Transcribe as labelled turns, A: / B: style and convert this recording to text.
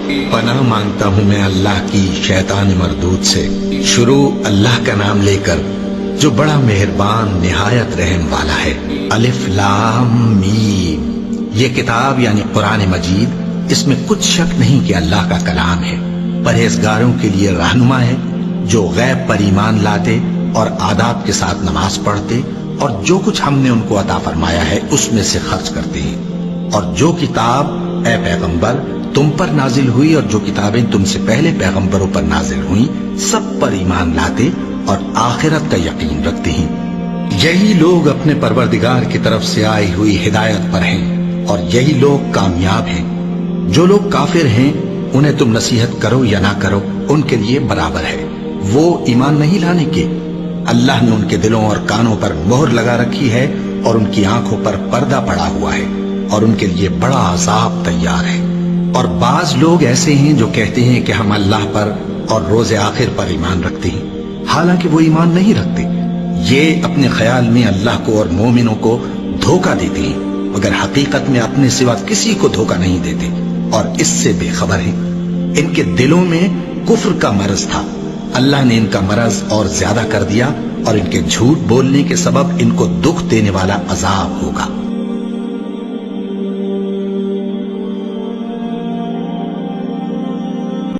A: پناہ مانگتا ہوں میں اللہ کی شیطان مردود سے۔ شروع اللہ کا نام لے کر جو بڑا مہربان نہایت رحم والا ہے۔ الف لام میم، یہ کتاب یعنی قرآن مجید، اس میں کچھ شک نہیں کہ اللہ کا کلام ہے، پرہیزگاروں کے لیے رہنما ہے، جو غیب پر ایمان لاتے اور آداب کے ساتھ نماز پڑھتے اور جو کچھ ہم نے ان کو عطا فرمایا ہے اس میں سے خرچ کرتے ہیں، اور جو کتاب اے پیغمبر تم پر نازل ہوئی اور جو کتابیں تم سے پہلے پیغمبروں پر نازل ہوئیں سب پر ایمان لاتے اور آخرت کا یقین رکھتے ہیں۔ یہی لوگ اپنے پروردگار کی طرف سے آئی ہوئی ہدایت پر ہیں اور یہی لوگ کامیاب ہیں۔ جو لوگ کافر ہیں انہیں تم نصیحت کرو یا نہ کرو ان کے لیے برابر ہے، وہ ایمان نہیں لانے کے۔ اللہ نے ان کے دلوں اور کانوں پر مہر لگا رکھی ہے اور ان کی آنکھوں پر پردہ پڑا ہوا ہے اور ان کے لیے بڑا عذاب تیار ہے۔ اور بعض لوگ ایسے ہیں جو کہتے ہیں کہ ہم اللہ پر اور روز آخر پر ایمان رکھتے ہیں، حالانکہ وہ ایمان نہیں رکھتے۔ یہ اپنے خیال میں اللہ کو اور مومنوں کو دھوکہ دیتے ہیں، مگر حقیقت میں اپنے سوا کسی کو دھوکہ نہیں دیتے اور اس سے بے خبر ہیں۔ ان کے دلوں میں کفر کا مرض تھا، اللہ نے ان کا مرض اور زیادہ کر دیا اور ان کے جھوٹ بولنے کے سبب ان کو دکھ دینے والا عذاب ہوگا۔